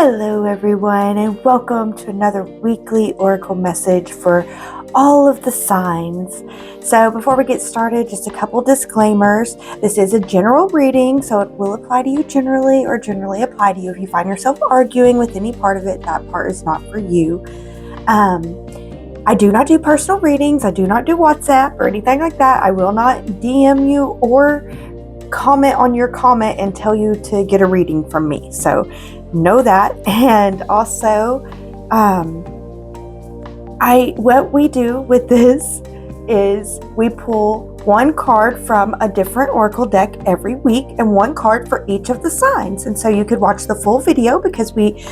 Hello everyone, and welcome to another weekly oracle message for all of the signs. So before we get started, just a couple disclaimers. This is a general reading, so it will apply to you generally or generally apply to you. If you find yourself arguing with any part of it, that part is not for you. I do not do personal readings. I do not do WhatsApp or anything like that. I will not DM you or comment on your comment and tell you to get a reading from me. So know that. And also, what we do with this is we pull one card from a different oracle deck every week and one card for each of the signs. And so you could watch the full video because we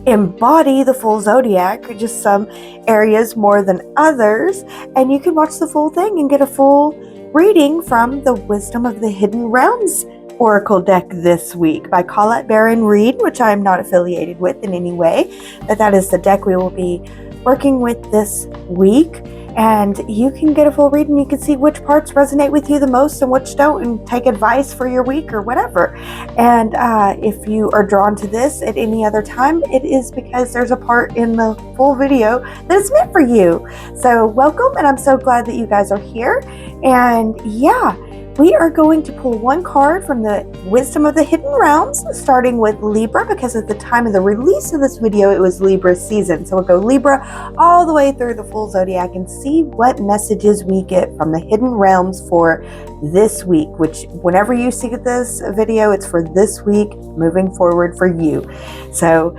embody the full zodiac, just some areas more than others, and you can watch the full thing and get a full reading from the Wisdom of the Hidden Realms oracle deck this week by Colette Baron Reed, which I am not affiliated with in any way, but that is the deck we will be working with this week. And you can get a full reading. You can see which parts resonate with you the most and which don't, and take advice for your week or whatever. And if you are drawn to this at any other time, it is because there's a part in the full video that is meant for you. So welcome, and I'm so glad that you guys are here. And yeah, we are going to pull one card from the Wisdom of the Hidden Realms, starting with Libra, because at the time of the release of this video, it was Libra season. So we'll go Libra all the way through the full zodiac and see what messages we get from the Hidden Realms for this week, which whenever you see this video, it's for this week, moving forward for you. So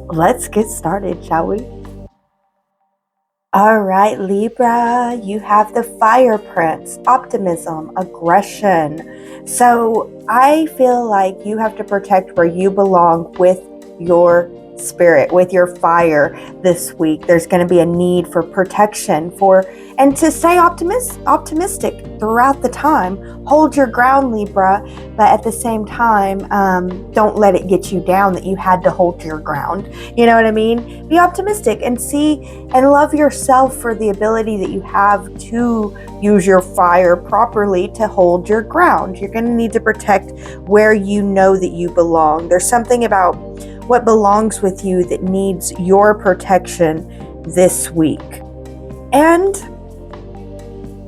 let's get started, shall we? All right, Libra, you have the Fire Prince, optimism, aggression. So I feel like you have to protect where you belong with your spirit, with your fire this week. There's going to be a need for protection and to stay optimistic throughout the time. Hold your ground, Libra, but at the same time, don't let it get you down that you had to hold your ground. You know what I mean? Be optimistic and see and love yourself for the ability that you have to use your fire properly to hold your ground. You're going to need to protect where you know that you belong. There's something about what belongs with you that needs your protection this week. And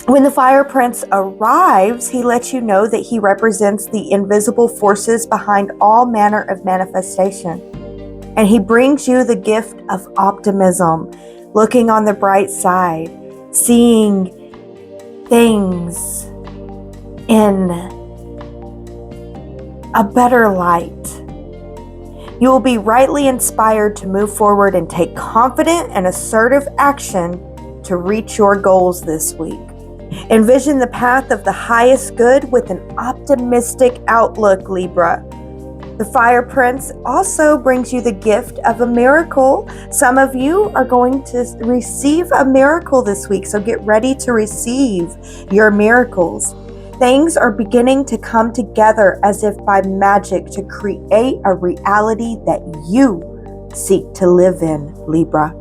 when the Fire Prince arrives, he lets you know that he represents the invisible forces behind all manner of manifestation. And he brings you the gift of optimism, looking on the bright side, seeing things in a better light. You will be rightly inspired to move forward and take confident and assertive action to reach your goals this week. Envision the path of the highest good with an optimistic outlook, Libra. The Fire Prince also brings you the gift of a miracle. Some of you are going to receive a miracle this week, so get ready to receive your miracles. Things are beginning to come together as if by magic to create a reality that you seek to live in, Libra.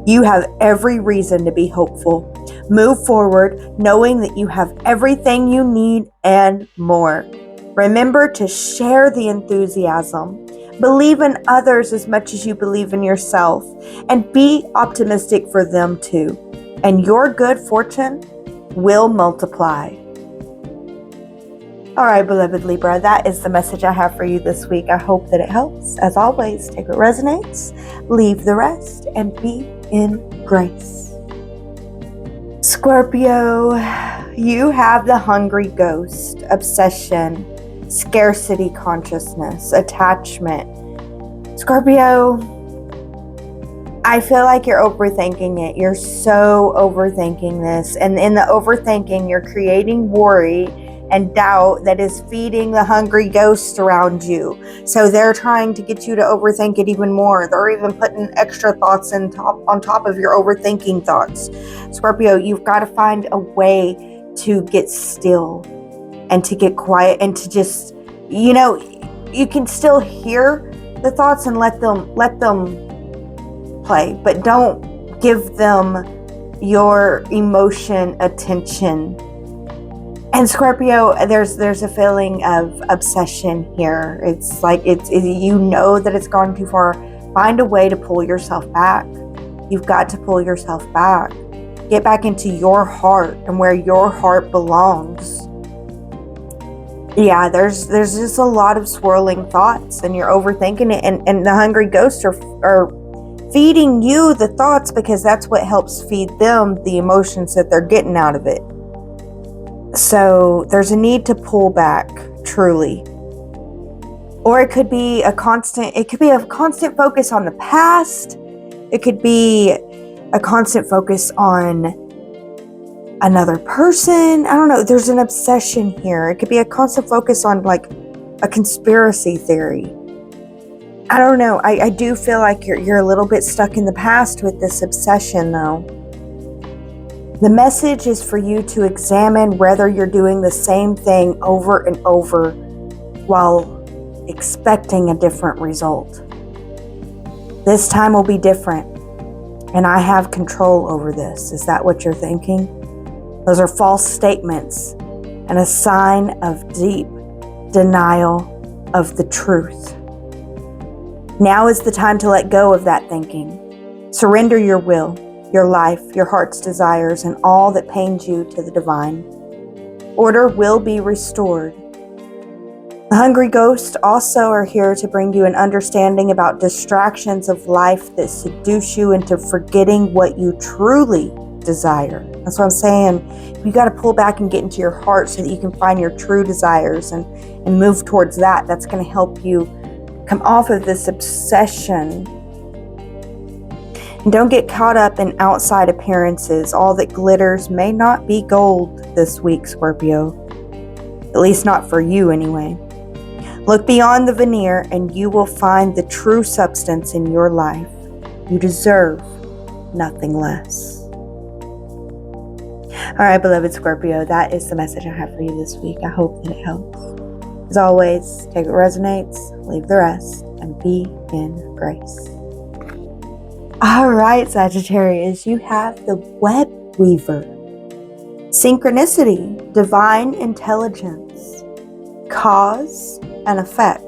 You have every reason to be hopeful. Move forward knowing that you have everything you need and more. Remember to share the enthusiasm. Believe in others as much as you believe in yourself, and be optimistic for them too. And your good fortune will multiply. All right, beloved Libra, that is the message I have for you this week. I hope that it helps. As always, take what resonates, leave the rest, and be in grace. Scorpio, you have the hungry ghost, obsession, scarcity consciousness, attachment. Scorpio, I feel like you're overthinking it. You're so overthinking this. And in the overthinking, you're creating worry and doubt that is feeding the hungry ghosts around you. So they're trying to get you to overthink it even more. They're even putting extra thoughts on top of your overthinking thoughts. Scorpio, you've got to find a way to get still and to get quiet and to just, you can still hear the thoughts and let them play, but don't give them your emotion attention. And Scorpio, there's a feeling of obsession here. It's like you know that it's gone too far. Find a way to pull yourself back. You've got to pull yourself back. Get back into your heart and where your heart belongs. Yeah, there's just a lot of swirling thoughts, and you're overthinking it, and the hungry ghosts are feeding you the thoughts, because that's what helps feed them the emotions that they're getting out of it. So there's a need to pull back, truly. Or it could be a constant focus on the past. It could be a constant focus on another person. I don't know. There's an obsession here. It could be a constant focus on like a conspiracy theory. I don't know. I do feel like you're a little bit stuck in the past with this obsession, though. The message is for you to examine whether you're doing the same thing over and over while expecting a different result. This time will be different, and I have control over this. Is that what you're thinking? Those are false statements and a sign of deep denial of the truth. Now is the time to let go of that thinking. Surrender your will, your life, your heart's desires, and all that pains you to the divine. Order will be restored. The hungry ghosts also are here to bring you an understanding about distractions of life that seduce you into forgetting what you truly desire. That's what I'm saying. You got to pull back and get into your heart so that you can find your true desires and move towards that. That's going to help you come off of this obsession. And don't get caught up in outside appearances. All that glitters may not be gold this week, Scorpio. At least not for you, anyway. Look beyond the veneer and you will find the true substance in your life. You deserve nothing less. All right, beloved Scorpio, that is the message I have for you this week. I hope that it helps. As always, take what resonates, leave the rest, and be in grace. All right, Sagittarius, you have the web weaver. Synchronicity, divine intelligence, cause and effect.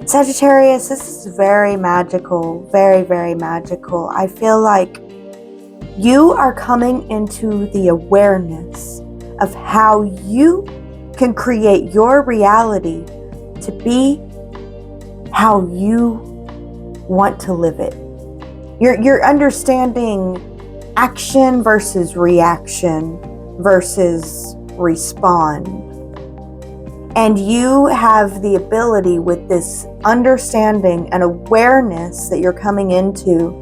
Sagittarius, this is very magical, very, very magical. I feel like you are coming into the awareness of how you can create your reality to be how you want to live it. You're understanding action versus reaction versus respond. And you have the ability with this understanding and awareness that you're coming into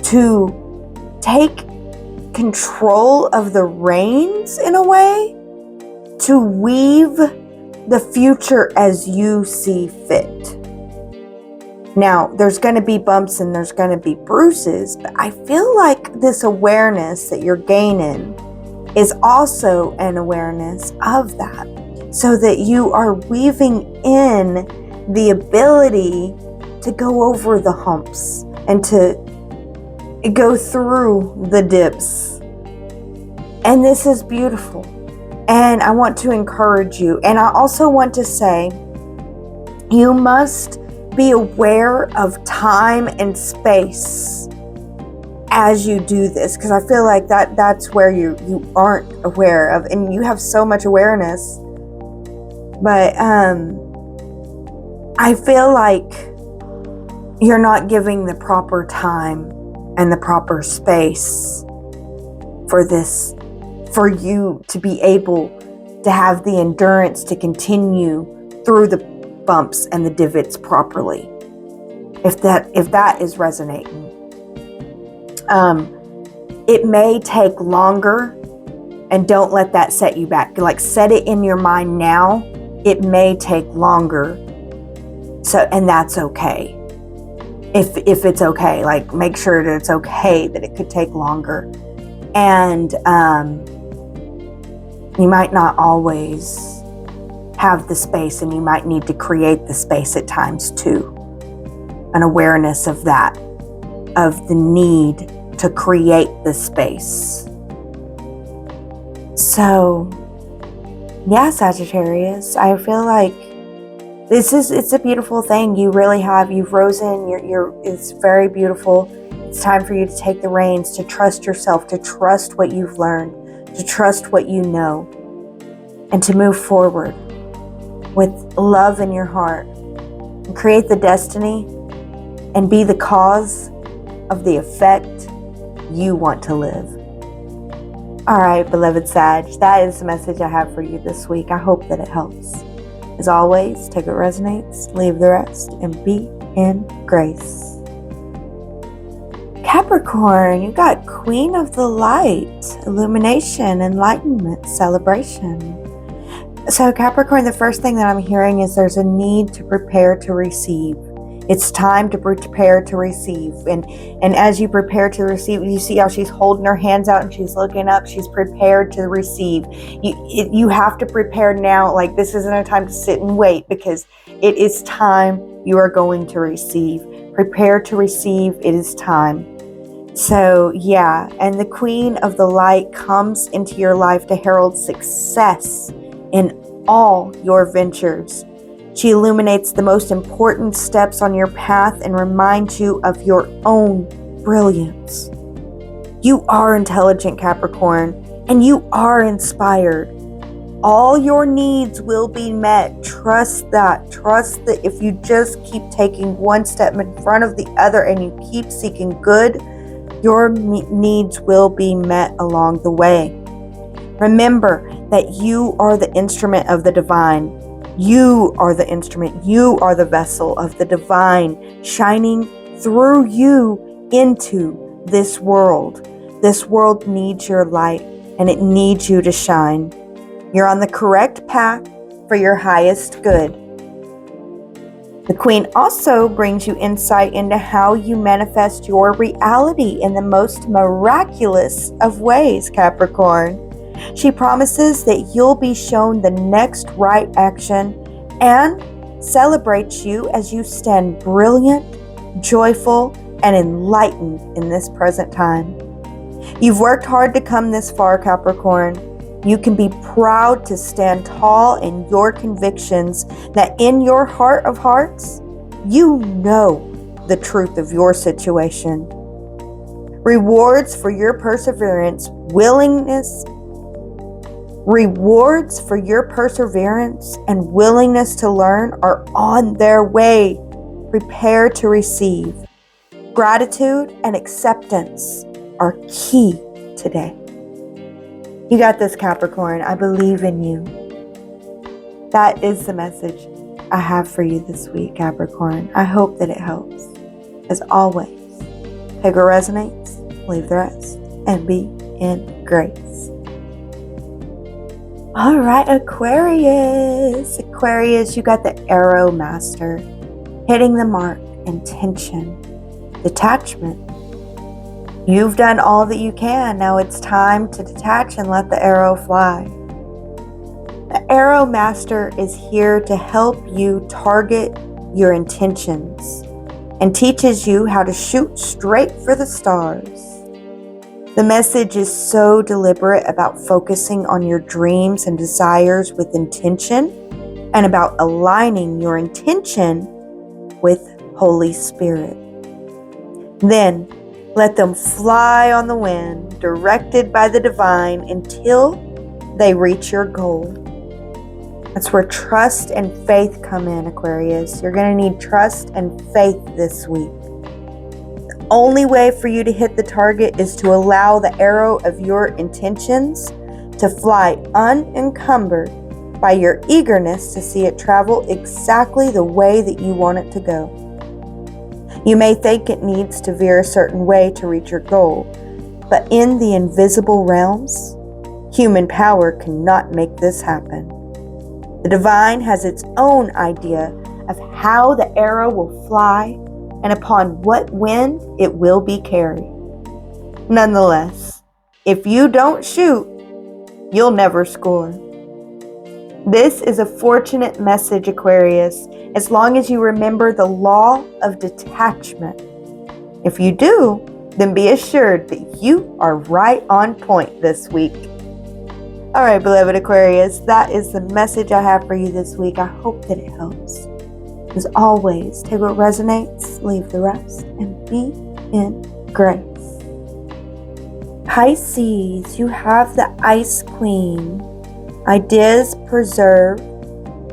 to take control of the reins in a way, to weave the future as you see fit. Now, there's going to be bumps and there's going to be bruises, but I feel like this awareness that you're gaining is also an awareness of that, so that you are weaving in the ability to go over the humps and to go through the dips. And this is beautiful. And I want to encourage you. And I also want to say, you must be aware of time and space as you do this, because I feel like that's where you aren't aware of, and you have so much awareness, but I feel like you're not giving the proper time and the proper space for this, for you to be able to have the endurance to continue through the bumps and the divots properly. If that is resonating, it may take longer, and don't let that set you back. Like, set it in your mind now. It may take longer, so, and that's okay. If it's okay, like, make sure that it's okay that it could take longer, and you might not always have the space, and you might need to create the space at times too. An awareness of that, of the need to create the space. So Yeah, Sagittarius, I feel like it's a beautiful thing. You've risen, it's very beautiful. It's time for you to take the reins, to trust yourself, to trust what you've learned, to trust what you know, and to move forward with love in your heart and create the destiny and be the cause of the effect you want to live. All right, beloved Sag, that is the message I have for you this week. I hope that it helps. As always, take what resonates, leave the rest, and be in grace. Capricorn, you got Queen of the Light, illumination, enlightenment, celebration. So Capricorn, the first thing that I'm hearing is there's a need to prepare to receive. It's time to prepare to receive. And as you prepare to receive, you see how she's holding her hands out and she's looking up. She's prepared to receive. You have to prepare now. Like, this isn't a time to sit and wait, because it is time you are going to receive. Prepare to receive. It is time. So yeah, and the Queen of the Light comes into your life to herald success in all your ventures. She illuminates the most important steps on your path and reminds you of your own brilliance. You are intelligent, Capricorn, and you are inspired. All your needs will be met. Trust that. Trust that if you just keep taking one step in front of the other and you keep seeking good, your needs will be met along the way. Remember that you are the instrument of the divine. You are the instrument. You are the vessel of the divine, shining through you into this world. This world needs your light, and it needs you to shine. You're on the correct path for your highest good. The Queen also brings you insight into how you manifest your reality in the most miraculous of ways, Capricorn. She promises that you'll be shown the next right action and celebrates you as you stand brilliant, joyful, and enlightened in this present time. You've worked hard to come this far, Capricorn. You can be proud to stand tall in your convictions that in your heart of hearts, you know the truth of your situation. Rewards for your perseverance and willingness to learn are on their way. Prepare to receive. Gratitude and acceptance are key today. You got this, Capricorn. I believe in you. That is the message I have for you this week, Capricorn. I hope that it helps. As always, take what resonates, leave the rest, and be in grace. All right, Aquarius. Aquarius, you got the Arrow Master. Hitting the mark, intention, detachment. You've done all that you can. Now it's time to detach and let the arrow fly. The Arrow Master is here to help you target your intentions and teaches you how to shoot straight for the stars. The message is so deliberate about focusing on your dreams and desires with intention and about aligning your intention with Holy Spirit. Then, let them fly on the wind, directed by the divine until they reach your goal. That's where trust and faith come in, Aquarius. You're going to need trust and faith this week. The only way for you to hit the target is to allow the arrow of your intentions to fly unencumbered by your eagerness to see it travel exactly the way that you want it to go. You may think it needs to veer a certain way to reach your goal, but in the invisible realms, human power cannot make this happen. The divine has its own idea of how the arrow will fly and upon what wind it will be carried. Nonetheless, if you don't shoot, you'll never score. This is a fortunate message, Aquarius, as long as you remember the law of detachment. If you do, then be assured that you are right on point this week. All right, beloved Aquarius, that is the message I have for you this week. I hope that it helps. As always, take what resonates, leave the rest, and be in grace. Pisces, you have the Ice Queen. Ideas preserve,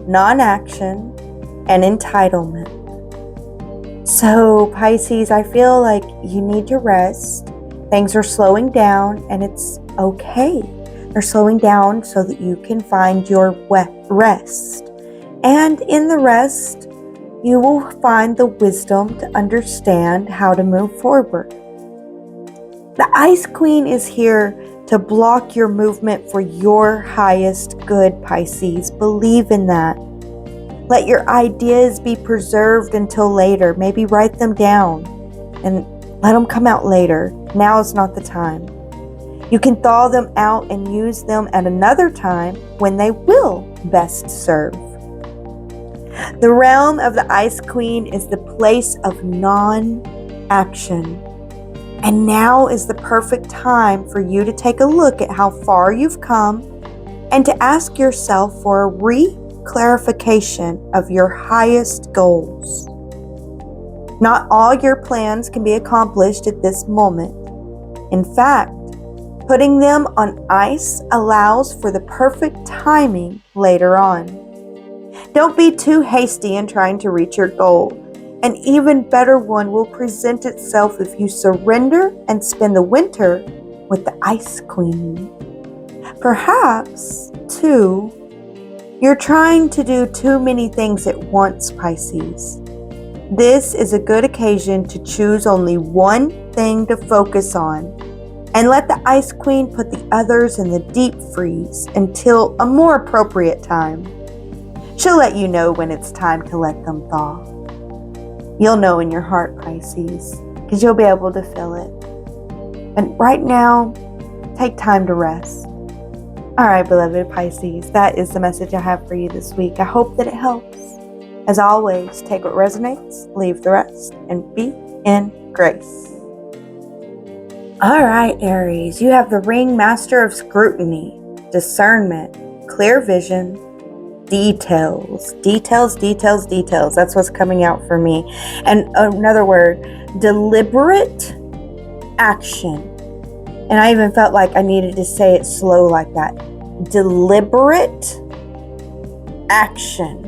non-action, and entitlement. So, Pisces, I feel like you need to rest. Things are slowing down, and it's okay. They're slowing down so that you can find your rest. And in the rest, you will find the wisdom to understand how to move forward. The Ice Queen is here to block your movement for your highest good, Pisces. Believe in that. Let your ideas be preserved until later. Maybe write them down and let them come out later. Now is not the time. You can thaw them out and use them at another time when they will best serve. The realm of the Ice Queen is the place of non-action. And now is the perfect time for you to take a look at how far you've come and to ask yourself for a re-clarification of your highest goals. Not all your plans can be accomplished at this moment. In fact, putting them on ice allows for the perfect timing later on. Don't be too hasty in trying to reach your goal. An even better one will present itself if you surrender and spend the winter with the Ice Queen. Perhaps, too, you're trying to do too many things at once, Pisces. This is a good occasion to choose only one thing to focus on and let the Ice Queen put the others in the deep freeze until a more appropriate time. She'll let you know when it's time to let them thaw. You'll know in your heart, Pisces, because you'll be able to feel it. And right now, take time to rest. All right, beloved Pisces, that is the message I have for you this week. I hope that it helps. As always, take what resonates, leave the rest, and be in grace. All right, Aries, you have the Ring Master of Scrutiny, Discernment, Clear Vision, Details. That's what's coming out for me. And another word, deliberate action. And I even felt like I needed to say it slow like that. Deliberate action.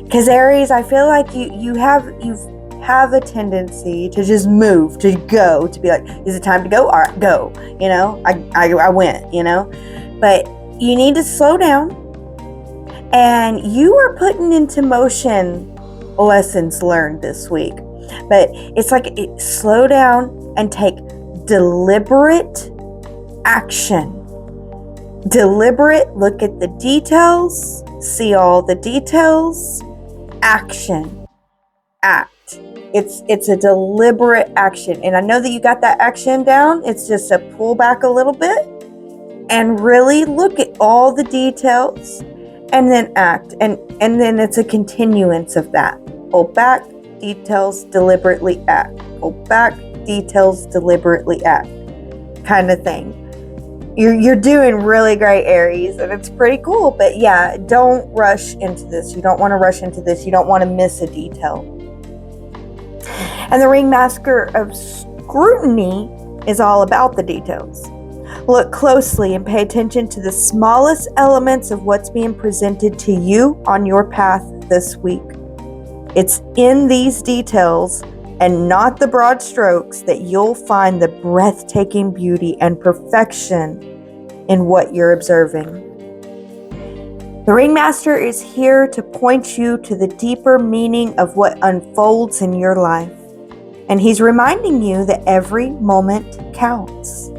Because Aries, I feel like you have a tendency to just move, to go, to be like, is it time to go? All right, go. You know, I went, you know. But you need to slow down. And you are putting into motion lessons learned this week. But it's like, slow down and take deliberate action. Deliberate, look at the details, see all the details, action, act. It's a deliberate action. And I know that you got that action down. It's just a pull back a little bit and really look at all the details and then act. And then it's a continuance of that. Pull back, details, deliberately act. Pull back, details, deliberately act. Kind of thing. You're doing really great, Aries, and it's pretty cool. But yeah, don't rush into this. You don't want to rush into this. You don't want to miss a detail. And the Ringmaster of Scrutiny is all about the details. Look closely and pay attention to the smallest elements of what's being presented to you on your path this week. It's in these details and not the broad strokes that you'll find the breathtaking beauty and perfection in what you're observing. The Ringmaster is here to point you to the deeper meaning of what unfolds in your life. And he's reminding you that every moment counts.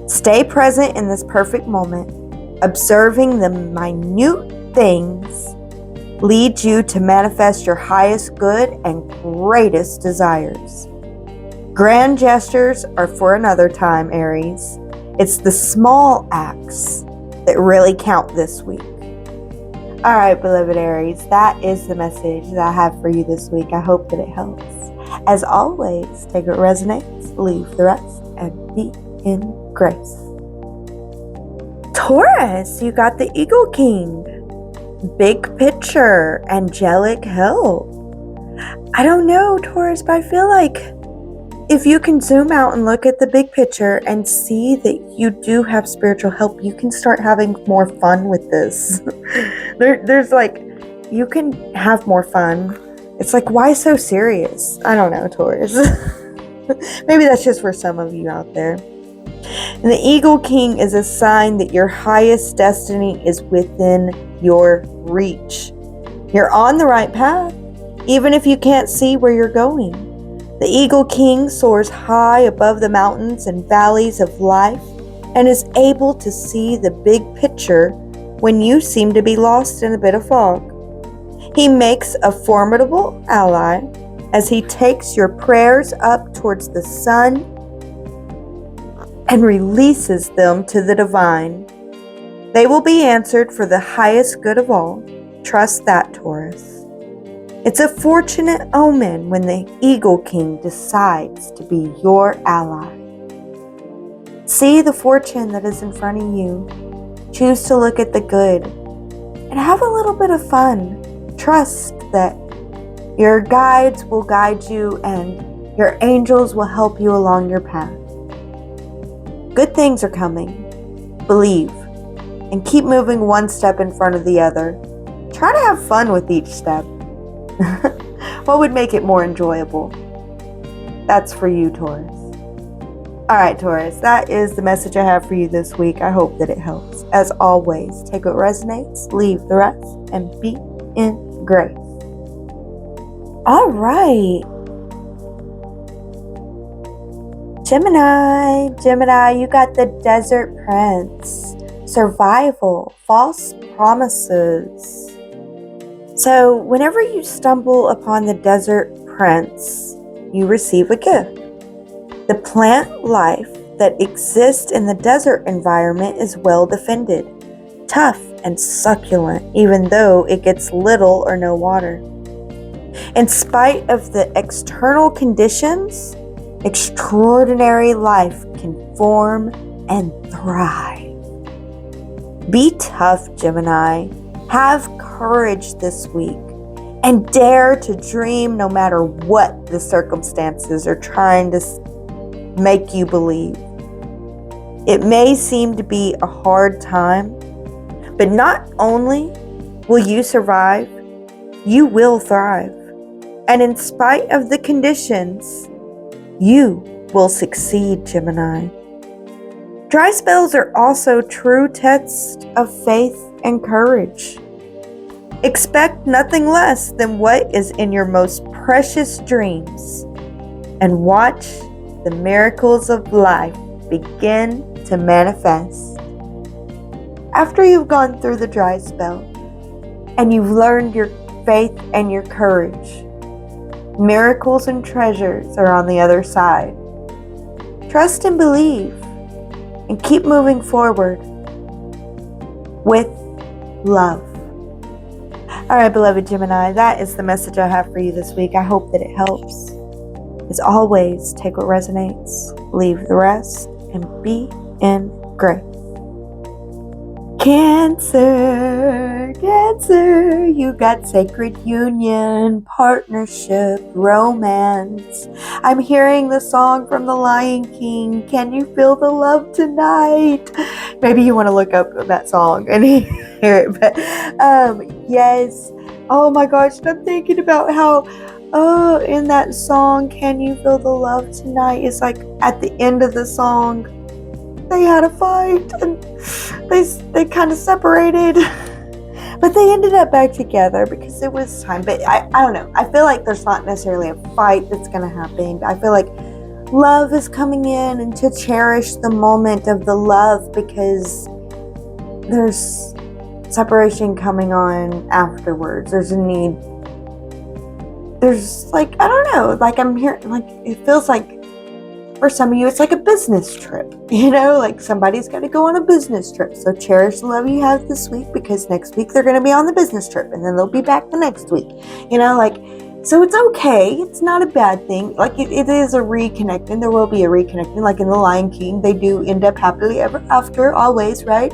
Stay present in this perfect moment. Observing the minute things leads you to manifest your highest good and greatest desires. Grand gestures are for another time, Aries. It's the small acts that really count this week. All right, beloved Aries, that is the message that I have for you this week. I hope that it helps. As always, take what resonates, leave the rest, and be in grace. Taurus, you got the Eagle King. Big picture, angelic help. I don't know, Taurus, but I feel like if you can zoom out and look at the big picture and see that you do have spiritual help, you can start having more fun with this. There's like, you can have more fun. It's like, why so serious? I don't know, Taurus. Maybe that's just for some of you out there. And the Eagle King is a sign that your highest destiny is within your reach. You're on the right path, even if you can't see where you're going. The Eagle King soars high above the mountains and valleys of life and is able to see the big picture when you seem to be lost in a bit of fog. He makes a formidable ally as he takes your prayers up towards the sun and releases them to the divine. They will be answered for the highest good of all. Trust that, Taurus. It's a fortunate omen when the Eagle King decides to be your ally. See the fortune that is in front of you. Choose to look at the good and have a little bit of fun. Trust that your guides will guide you and your angels will help you along your path. Good things are coming. Believe and keep moving one step in front of the other. Try to have fun with each step. What would make it more enjoyable? That's for you, Taurus. Alright, Taurus, that is the message I have for you this week. I hope that it helps. As always, take what resonates, leave the rest, and be in grace. Alright. Gemini, you got the Desert Prince. Survival, false promises. So, whenever you stumble upon the Desert Prince, you receive a gift. The plant life that exists in the desert environment is well defended, tough and succulent, even though it gets little or no water. In spite of the external conditions, extraordinary life can form and thrive. Be tough, Gemini. Have courage this week and dare to dream no matter what the circumstances are trying to make you believe. It may seem to be a hard time, but not only will you survive, you will thrive. And in spite of the conditions, you will succeed, Gemini. Dry spells are also true tests of faith and courage. Expect nothing less than what is in your most precious dreams and watch the miracles of life begin to manifest. After you've gone through the dry spell and you've learned your faith and your courage, miracles and treasures are on the other side. Trust and believe and keep moving forward with love. All right, beloved Gemini, that is the message I have for you this week. I hope that it helps. As always, take what resonates, leave the rest, and be in grace. Cancer, you got sacred union, partnership, romance. I'm hearing the song from The Lion King, Can You Feel the Love Tonight? Maybe you want to look up that song and hear it, but yes. Oh my gosh, I'm thinking about how in that song, Can You Feel the Love Tonight? It's like at the end of the song, they had a fight and they kind of separated, but they ended up back together because it was time. But I don't know. I feel like there's not necessarily a fight that's going to happen. I feel like love is coming in and to cherish the moment of the love because there's separation coming on afterwards. There's a need. There's like, I don't know, like I'm here, like it feels like for some of you, it's like a business trip, you know, like somebody's got to go on a business trip. So cherish the love you have this week because next week they're going to be on the business trip and then they'll be back the next week, you know, like, so it's okay. It's not a bad thing. Like it is a reconnecting. There will be a reconnecting. Like in The Lion King, they do end up happily ever after, always, right?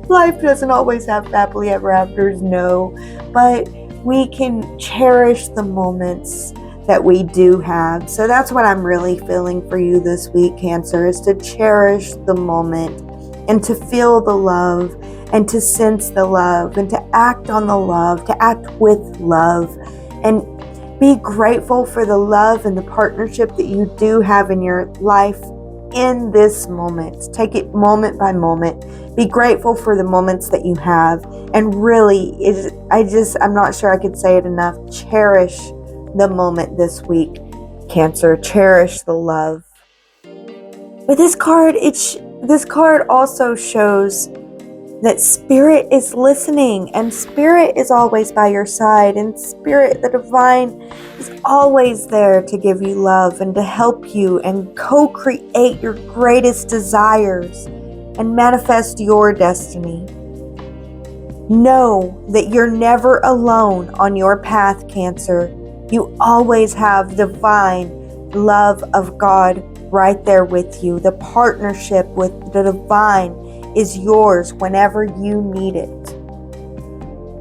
Life doesn't always have happily ever afters, no, but we can cherish the moments that we do have. So that's what I'm really feeling for you this week, Cancer, is to cherish the moment and to feel the love and to sense the love and to act on the love, to act with love, and be grateful for the love and the partnership that you do have in your life in this moment. Take it moment by moment. Be grateful for the moments that you have. And really, I'm not sure I could say it enough. Cherish the moment this week, Cancer. Cherish the love. But this card also shows that Spirit is listening, and Spirit is always by your side, and Spirit, the Divine, is always there to give you love and to help you and co-create your greatest desires and manifest your destiny. Know that you're never alone on your path, Cancer. You always have divine love of God right there with you. The partnership with the Divine is yours whenever you need it.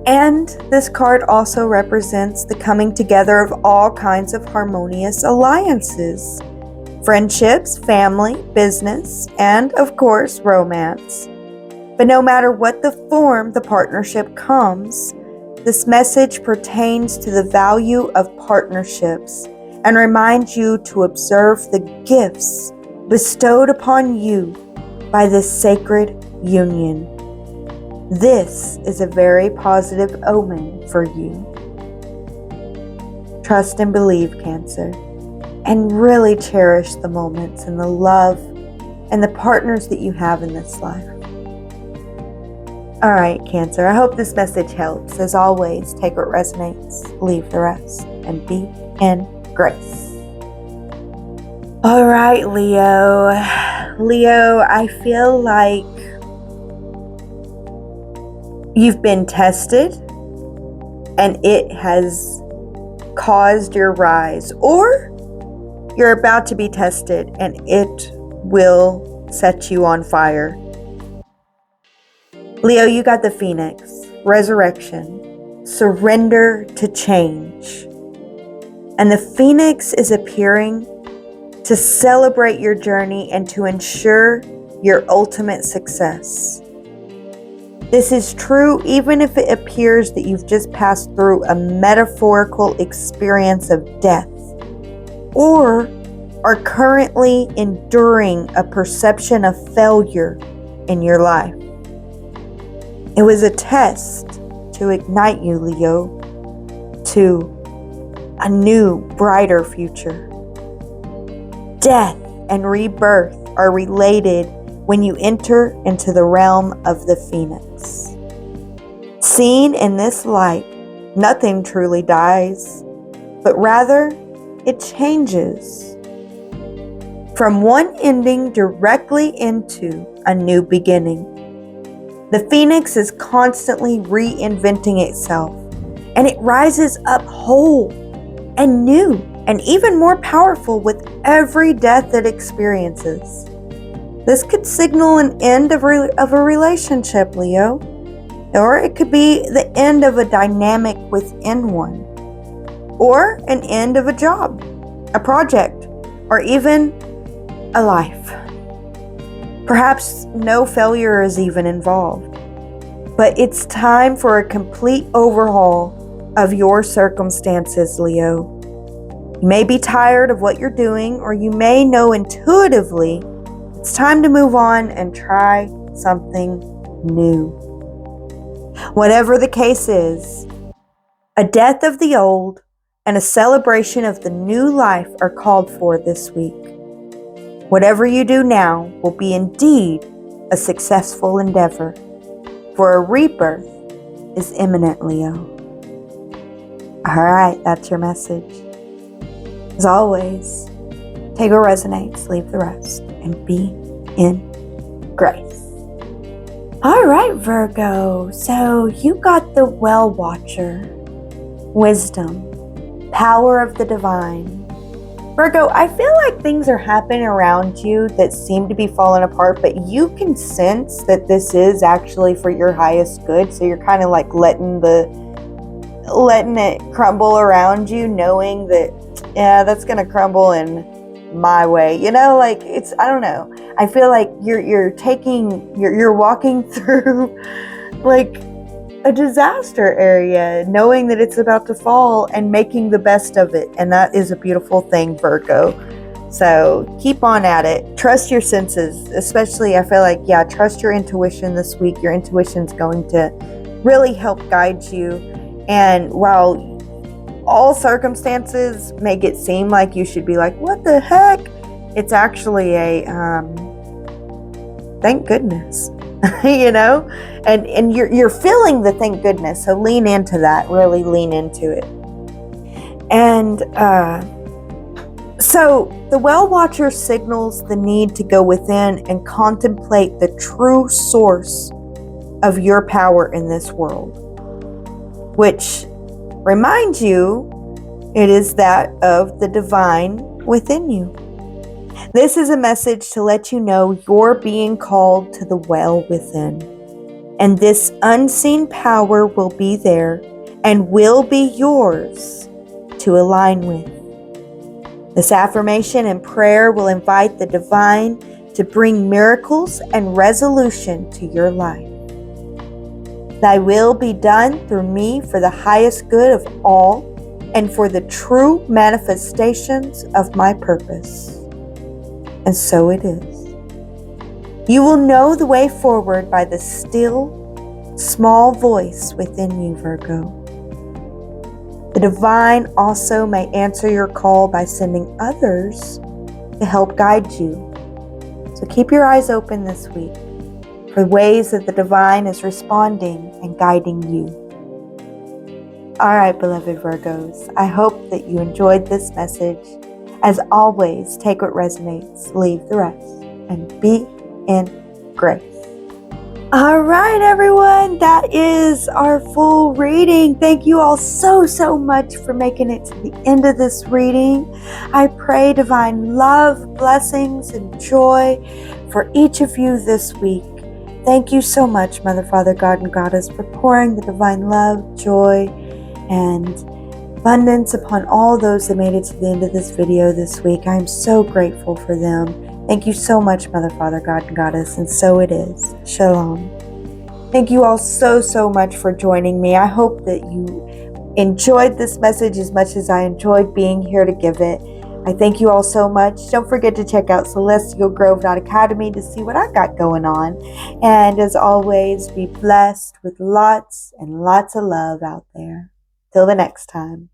And this card also represents the coming together of all kinds of harmonious alliances, friendships, family, business, and of course, romance. But no matter what the form the partnership comes, this message pertains to the value of partnerships and reminds you to observe the gifts bestowed upon you by this sacred union. This is a very positive omen for you. Trust and believe, Cancer, and really cherish the moments and the love and the partners that you have in this life. All right, Cancer, I hope this message helps. As always, take what resonates, leave the rest, and be in grace. All right, Leo. Leo, I feel like you've been tested and it has caused your rise, or you're about to be tested and it will set you on fire. Leo, you got the Phoenix, resurrection, surrender to change. And the Phoenix is appearing to celebrate your journey and to ensure your ultimate success. This is true even if it appears that you've just passed through a metaphorical experience of death, or are currently enduring a perception of failure in your life. It was a test to ignite you, Leo, to a new, brighter future. Death and rebirth are related when you enter into the realm of the Phoenix. Seen in this light, nothing truly dies, but rather it changes from one ending directly into a new beginning. The Phoenix is constantly reinventing itself, and it rises up whole and new and even more powerful with every death it experiences. This could signal an end of a relationship, Leo, or it could be the end of a dynamic within one, or an end of a job, a project, or even a life. Perhaps no failure is even involved, but it's time for a complete overhaul of your circumstances, Leo. You may be tired of what you're doing, or you may know intuitively it's time to move on and try something new. Whatever the case is, a death of the old and a celebration of the new life are called for this week. Whatever you do now will be indeed a successful endeavor, for a rebirth is imminent, Leo. All right, that's your message. As always, take what resonates, leave the rest, and be in grace. All right, Virgo. So you got the Well Watcher, wisdom, power of the divine. Virgo, I feel like things are happening around you that seem to be falling apart, but you can sense that this is actually for your highest good. So you're kind of like letting it crumble around you, knowing that, yeah, that's going to crumble in my way. You know, like I don't know. I feel like you're walking through like a disaster area, knowing that it's about to fall and making the best of it. And that is a beautiful thing, Virgo. So keep on at it. Trust your senses, especially I feel like, trust your intuition this week. Your intuition's going to really help guide you. And while all circumstances make it seem like you should be like, what the heck? It's actually a thank goodness. You know, and you're feeling the thank goodness. So lean into that, really lean into it. And so the well watcher signals the need to go within and contemplate the true source of your power in this world, which reminds you it is that of the divine within you. This is a message to let you know you're being called to the well within. And this unseen power will be there and will be yours to align with. This affirmation and prayer will invite the divine to bring miracles and resolution to your life. Thy will be done through me for the highest good of all and for the true manifestations of my purpose. And so it is. You will know the way forward by the still, small voice within you, Virgo. The divine also may answer your call by sending others to help guide you. So keep your eyes open this week for ways that the divine is responding and guiding you. All right, beloved Virgos, I hope that you enjoyed this message. As always, take what resonates, leave the rest, and be in grace. All right, everyone, that is our full reading. Thank you all so much for making it to the end of this reading. I pray divine love, blessings, and joy for each of you this week. Thank you so much, Mother, Father, God, and Goddess, for pouring the divine love, joy, and abundance upon all those that made it to the end of this video this week. I am so grateful for them. Thank you so much, Mother, Father, God, and Goddess, and so it is. Shalom. Thank you all so much for joining me. I hope that you enjoyed this message as much as I enjoyed being here to give it. I thank you all so much. Don't forget to check out celestialgrove.academy to see what I got going on. And as always, be blessed with lots and lots of love out there. Till the next time.